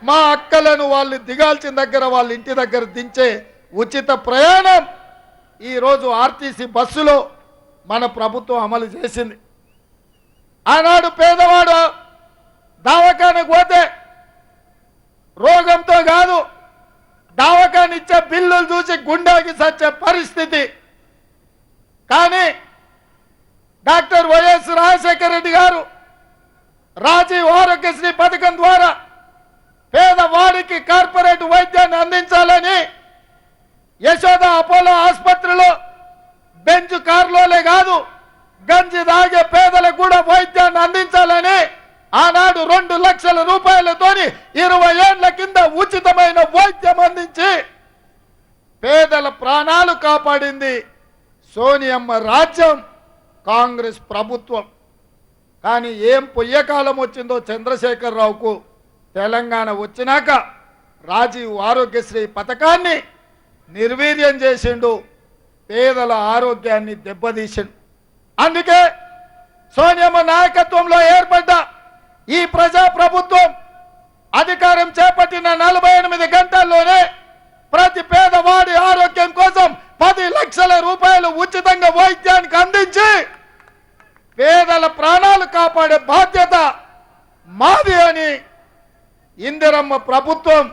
మా అక్కలను వాళ్ళు దిగాల్సిన దగ్గర వాళ్ళ ఇంటి దగ్గర దించే ఉచిత ప్రయాణం ఈరోజు ఆర్టీసీ బస్సులో మన ప్రభుత్వం అమలు చేసింది. ఆనాడు పేదవాడు దవాఖానకు పోతే రోగంతో కాదు దవాఖాన ఇచ్చే బిల్లులు చూసి గుండెకి సచ్చే పరిస్థితి. కానీ డాక్టర్ వైఎస్ రాజశేఖర రెడ్డి గారు రాజీవ్ ఆరోగ్యశ్రీ పథకం ద్వారా పేదవాడికి కార్పొరేట్ వైద్యాన్ని అందించాలని యశోద అపోలో ఆసుపత్రిలో బెంచ్ కారులోనే కాదు గంజి దాగే పేదలకు కూడా వైద్యాన్ని అందించాలని ఆనాడు 2 లక్షల రూపాయలతోని 20 ఏళ్ల కింద ఉచితమైన వైద్యం అందించి పేదల ప్రాణాలు కాపాడింది సోనియమ్మ రాజ్యం, కాంగ్రెస్ ప్రభుత్వం. కానీ ఏం పొయ్యకాలం వచ్చిందో చంద్రశేఖరరావుకు. తెలంగాణ వచ్చినాక రాజీవ్ ఆరోగ్యశ్రీ పథకాన్ని నిర్వీర్యం చేసిండు, పేదల ఆరోగ్యాన్ని దెబ్బతీసిండు. అందుకే సోనియమ్మ నాయకత్వంలో ఏర్పడ్డ ఈ ప్రజా ప్రభుత్వం అధికారం చేపట్టిన 48 గంటల్లోనే ప్రతి పేదవాడి ఆరోగ్యం కోసం 10 లక్షల రూపాయలు ఉచితంగా వైద్యానికి అందించి పేదల ప్రాణాలు కాపాడే బాధ్యత మాది అని ఇందిరమ్మ ప్రభుత్వం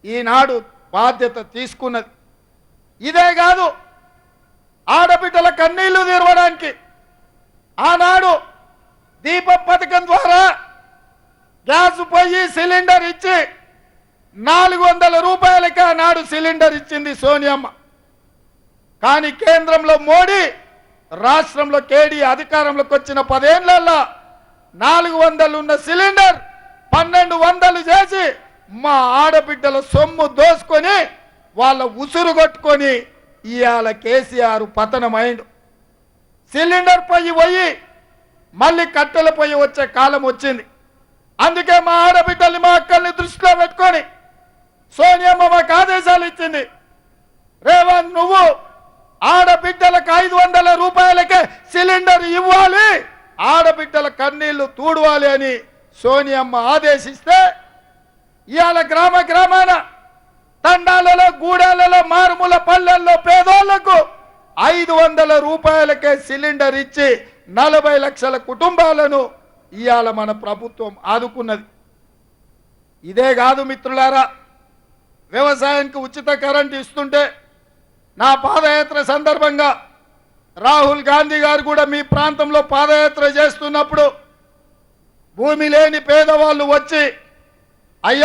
ఈనాడు బాధ్యత తీసుకున్నది. ఇదే కాదు, ఆడబిడ్డల కన్నీళ్లు తీర్వడానికి ఆనాడు దీపం పథకం ద్వారా గ్యాస్ పొయ్యి సిలిండర్ ఇచ్చి 400 రూపాయలకి ఆనాడు సిలిండర్ ఇచ్చింది సోనియమ్మ. కానీ కేంద్రంలో మోడీ, రాష్ట్రంలో కేడీ అధికారంలోకి వచ్చిన 10 ఏళ్లలో 400 ఉన్న సిలిండర్ 1200 చేసి మా ఆడబిడ్డల సొమ్ము దోసుకొని వాళ్ళ ఉసురు కొట్టుకొని ఇవాళ కేసీఆర్ పతనమైండు. సిలిండర్ పొయ్యి పోయి మళ్ళీ కట్టెల పొయ్యి వచ్చే కాలం వచ్చింది. అందుకే మా ఆడబిడ్డల్ని మా అక్కల్ని దృష్టిలో పెట్టుకొని సోనియమ్మ మాకు ఆదేశాలు ఇచ్చింది. రేవంత్, నువ్వు ఆడబిడ్డలకు 500 రూపాయలకే సిలిండర్ ఇవ్వాలి, ఆడబిడ్డల కన్నీళ్లు తూడవాలి అని సోనియమ్మ ఆదేశిస్తే ఇవాళ గ్రామ గ్రామాన తండాలలో గూడాలలో మారుమూల పల్లెల్లో పేదోళ్లకు 500 రూపాయలకే సిలిండర్ ఇచ్చి 40 లక్షల కుటుంబాలను ఇవాళ మన ప్రభుత్వం ఆదుకున్నది. ఇదే కాదు మిత్రులారా, వ్యవసాయానికి ఉచిత కరెంటు ఇస్తుంటే నా పాదయాత్ర సందర్భంగా రాహుల్ గాంధీ గారు కూడా మీ ప్రాంతంలో పాదయాత్ర చేస్తున్నప్పుడు భూమి లేని పేదవాళ్ళు వచ్చి